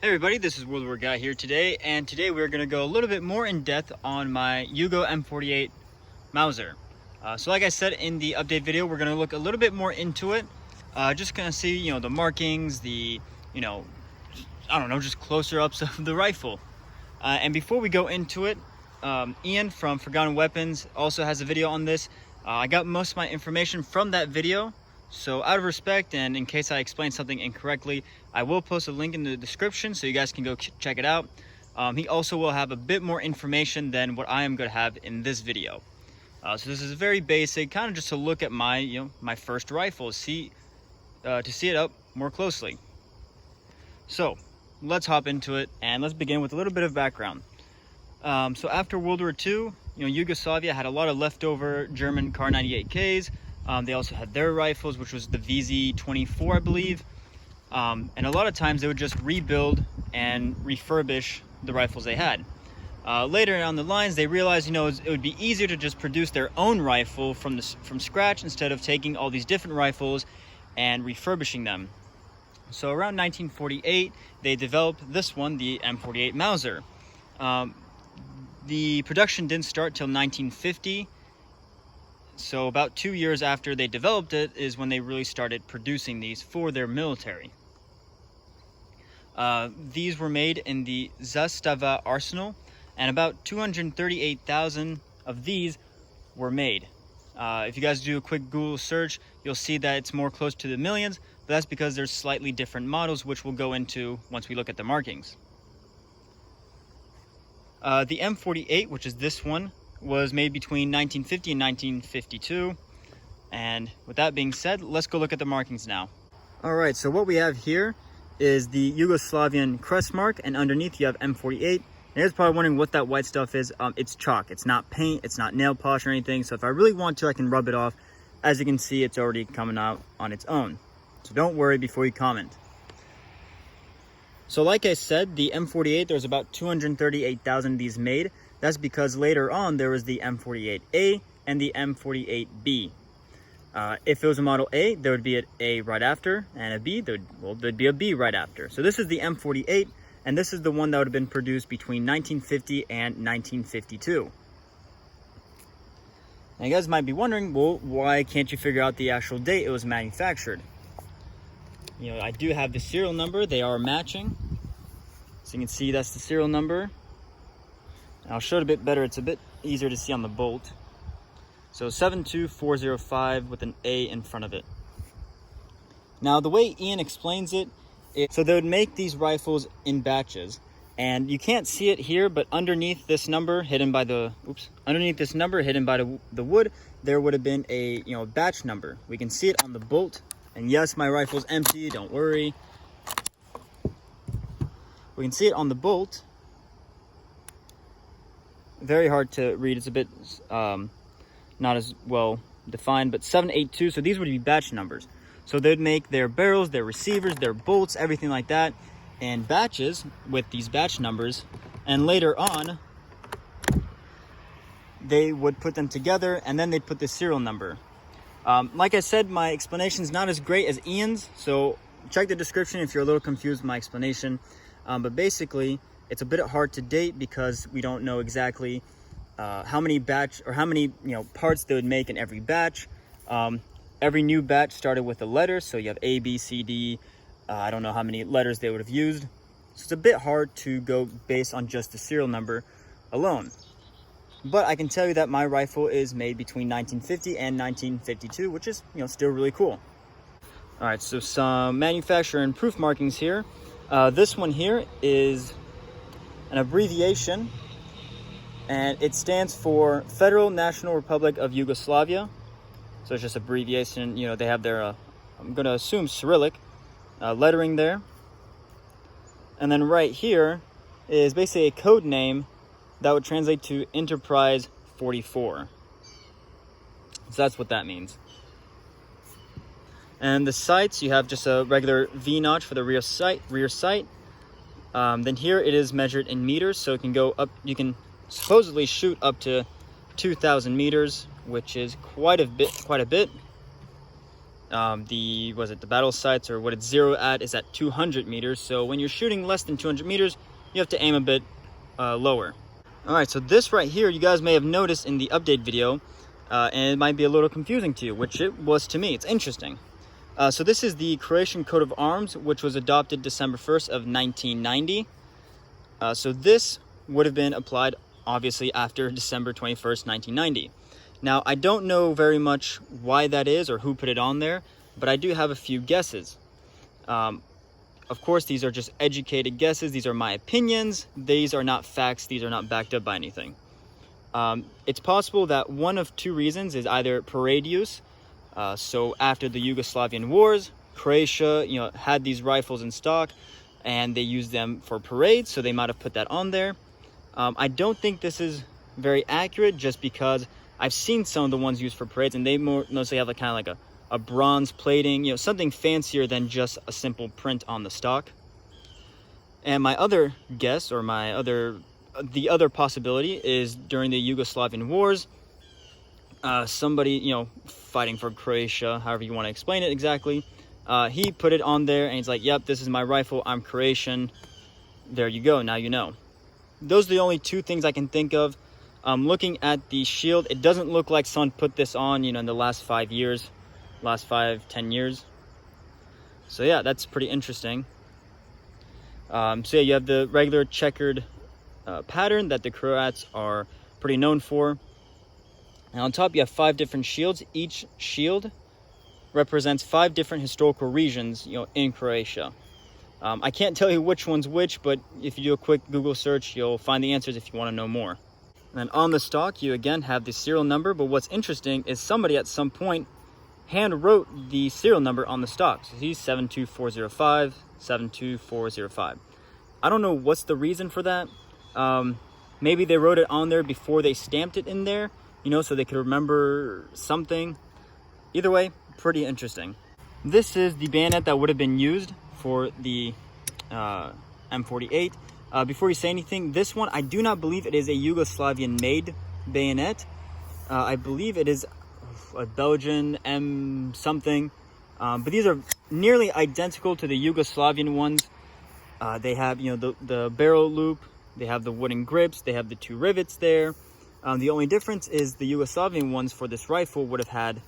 Hey everybody, this is World War Guy here today, and today we're going to go a little bit more in depth on my Yugo M48 Mauser. So like I said in the update video, we're going to look a little bit more into it. Just going to see, the markings, I don't know, just closer ups of the rifle. And before we go into it, Ian from Forgotten Weapons also has a video on this. I got most of my information from that video. So out of respect and in case I explain something incorrectly, I will post a link in the description so you guys can go check it out. He also will have a bit more information than what I am going to have in this video. So this is very basic, kind of just to look at my, my first rifle, to see it up more closely. So let's hop into it and let's begin with a little bit of background. So after World War II, Yugoslavia had a lot of leftover German Kar 98Ks. They also had their rifles, which was the VZ-24, I believe. And a lot of times they would just rebuild and refurbish the rifles they had. Later on the lines, they realized, it would be easier to just produce their own rifle from scratch instead of taking all these different rifles and refurbishing them. So around 1948, they developed this one, the M48 Mauser. The production didn't start till 1950. So about 2 years after they developed it is when they really started producing these for their military. These were made in the Zastava arsenal, and about 238,000 of these were made. If you guys do a quick Google search, you'll see that it's more close to the millions, but that's because there's slightly different models, which we'll go into once we look at the markings. The M48, which is this one, was made between 1950 and 1952. And with that being said, let's go look at the markings now. All right, so what we have here is the Yugoslavian crest mark, and underneath you have M48. And you're probably wondering what that white stuff is. It's chalk. It's not paint, it's not nail polish or anything. So if I really want to, I can rub it off. As you can see, it's already coming out on its own. So don't worry before you comment. So like I said, the M48, there's about 238,000 of these made. That's because later on there was the M48A and the M48B. If it was a Model A, there would be an A right after, and a B, there'd be a B right after. So this is the M48, and this is the one that would have been produced between 1950 and 1952. Now you guys might be wondering, well, why can't you figure out the actual date it was manufactured? I do have the serial number. They are matching. So you can see that's the serial number. I'll show it a bit better. It's a bit easier to see on the bolt. So 72405 with an A in front of it. Now the way Ian explains it, so they would make these rifles in batches, and you can't see it here, but underneath this number hidden by the wood, there would have been a batch number. We can see it on the bolt, and yes, my rifle's empty. Don't worry. We can see it on the bolt. Very hard to read. It's a bit not as well defined, but 782. So these would be batch numbers. So they'd make their barrels, their receivers, their bolts, everything like that in batches with these batch numbers, and later on they would put them together and then they'd put the serial number. Like I said, my explanation is not as great as Ian's, so check the description if you're a little confused with my explanation. But basically, it's a bit hard to date because we don't know exactly how many parts they would make in every batch. Every new batch started with a letter, so you have A, B, C, D. I don't know how many letters they would have used. So it's a bit hard to go based on just the serial number alone. But I can tell you that my rifle is made between 1950 and 1952, which is still really cool. All right, so some manufacturer and proof markings here. This one here is an abbreviation, and it stands for Federal National Republic of Yugoslavia. So it's just abbreviation. They have their I'm gonna assume Cyrillic lettering there, and then right here is basically a code name that would translate to Enterprise 44. So that's what that means. And the sights, you have just a regular V notch for the rear sight. Then here it is measured in meters, so it can go up. You can supposedly shoot up to 2,000 meters, which is quite a bit. The battle sights, or what it's zero at, is at 200 meters. So when you're shooting less than 200 meters, you have to aim a bit lower. All right, so this right here, you guys may have noticed in the update video, and it might be a little confusing to you, which it was to me. It's interesting. So this is the Croatian coat of arms, which was adopted December 1st of 1990. So this would have been applied, obviously, after December 21st, 1990. Now, I don't know very much why that is or who put it on there, but I do have a few guesses. Of course, these are just educated guesses. These are my opinions. These are not facts. These are not backed up by anything. It's possible that one of two reasons is either parade use. So after the Yugoslavian wars, Croatia, had these rifles in stock, and they used them for parades, so they might have put that on there. I don't think this is very accurate, just because I've seen some of the ones used for parades, and they mostly have kind of like a bronze plating, something fancier than just a simple print on the stock. And my other guess, or the other possibility, is during the Yugoslavian wars, somebody, fighting for Croatia, however you want to explain it exactly, he put it on there, and he's like, yep, this is my rifle, I'm Croatian, there you go, now you know. Those are the only two things I can think of. Looking at the shield, it doesn't look like someone put this on, in the last 5 years, last 5-10 years. So yeah, that's pretty interesting. So yeah, you have the regular checkered pattern that the Croats are pretty known for. And on top, you have 5 different shields. Each shield represents 5 different historical regions, in Croatia. I can't tell you which one's which, but if you do a quick Google search, you'll find the answers if you want to know more. And then on the stock, you again have the serial number, but what's interesting is somebody at some point hand wrote the serial number on the stock. So he's 72405, 72405. I don't know what's the reason for that. Maybe they wrote it on there before they stamped it in there, so they could remember something. Either way, pretty interesting. This is the bayonet that would have been used for the M48. Before you say anything, this one, I do not believe it is a Yugoslavian made bayonet. I believe it is a Belgian M something, but these are nearly identical to the Yugoslavian ones. They have, the barrel loop, they have the wooden grips, they have the 2 rivets there. The only difference is the Yugoslavian ones for this rifle would have had,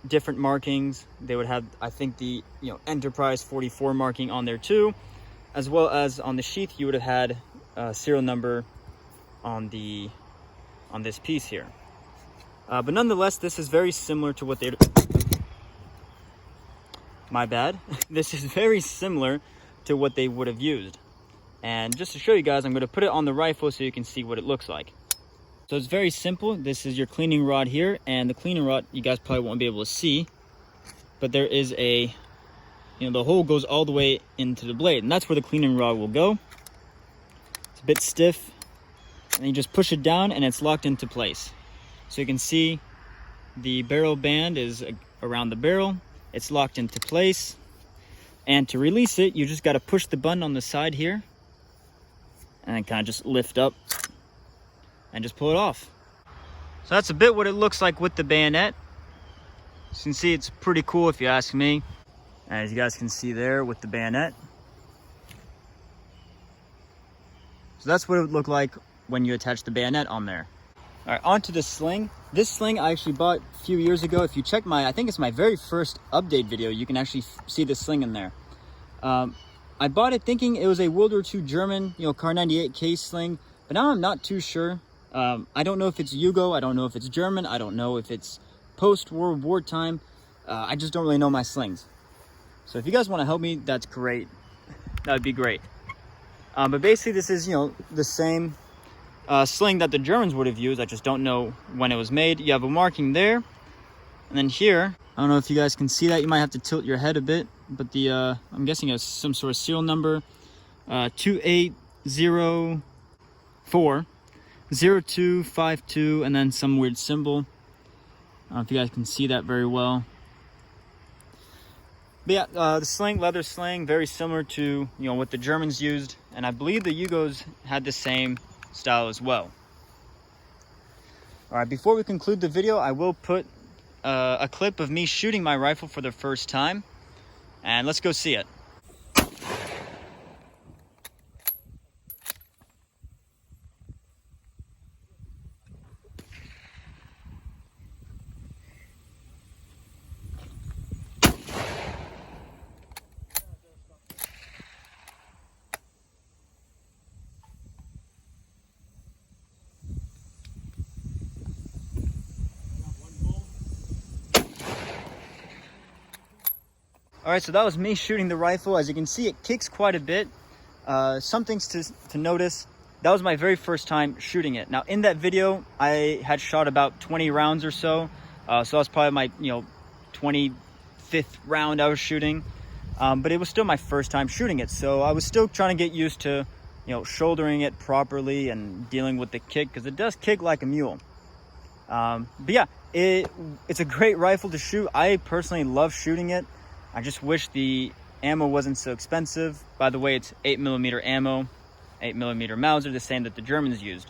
different markings. They would have, I think, the, Enterprise 44 marking on there too, as well as on the sheath, you would have had a serial number on this piece here. But nonetheless, this is very similar to what they... My bad. This is very similar to what they would have used. And just to show you guys, I'm going to put it on the rifle so you can see what it looks like. So it's very simple. This is your cleaning rod here, and the cleaning rod you guys probably won't be able to see, but there is a, the hole goes all the way into the blade, and that's where the cleaning rod will go. It's a bit stiff, and you just push it down and it's locked into place. So you can see the barrel band is around the barrel. It's locked into place. And to release it, you just got to push the button on the side here and then kind of just lift up and just pull it off. So that's a bit what it looks like with the bayonet. As you can see, it's pretty cool if you ask me. And as you guys can see there with the bayonet. So that's what it would look like when you attach the bayonet on there. All right, onto the sling. This sling I actually bought a few years ago. If you check I think it's my very first update video, you can actually see the sling in there. I bought it thinking it was a World War II German, Kar 98 case sling, but now I'm not too sure. I don't know if it's Yugo, I don't know if it's German, I don't know if it's post-World War time. I just don't really know my slings. So if you guys want to help me, that's great. That would be great. But basically this is, the same sling that the Germans would have used. I just don't know when it was made. You have a marking there. And then here, I don't know if you guys can see that. You might have to tilt your head a bit. But the, I'm guessing it's some sort of serial number. 2804 0252, and then some weird symbol. I don't know if you guys can see that very well. But yeah, the sling, leather sling, very similar to, what the Germans used. And I believe the Yugos had the same style as well. All right, before we conclude the video, I will put a clip of me shooting my rifle for the first time, and let's go see it. All right, so that was me shooting the rifle. As you can see, it kicks quite a bit. Some things to notice. That was my very first time shooting it. Now, in that video, I had shot about 20 rounds or so. So that was probably my 25th round I was shooting. But it was still my first time shooting it. So I was still trying to get used to, shouldering it properly and dealing with the kick, because it does kick like a mule. But yeah, it's a great rifle to shoot. I personally love shooting it. I just wish the ammo wasn't so expensive. By the way, it's 8mm ammo, 8mm Mauser, the same that the Germans used.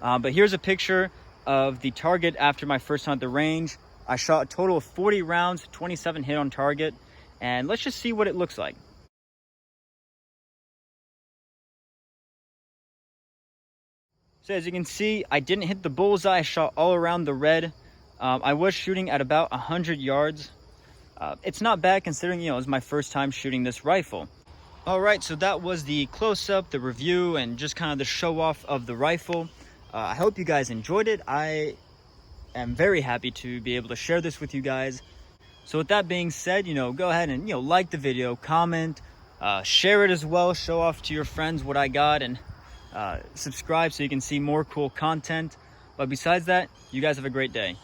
But here's a picture of the target after my first hunt at the range. I shot a total of 40 rounds, 27 hit on target, and let's just see what it looks like. So as you can see, I didn't hit the bullseye. I shot all around the red. I was shooting at about 100 yards. It's not bad considering, it was my first time shooting this rifle. All right, so that was the close-up, the review, and just kind of the show-off of the rifle. I hope you guys enjoyed it. I am very happy to be able to share this with you guys. So with that being said, go ahead and, like the video, comment, share it as well, show off to your friends what I got, and subscribe so you can see more cool content. But besides that, you guys have a great day.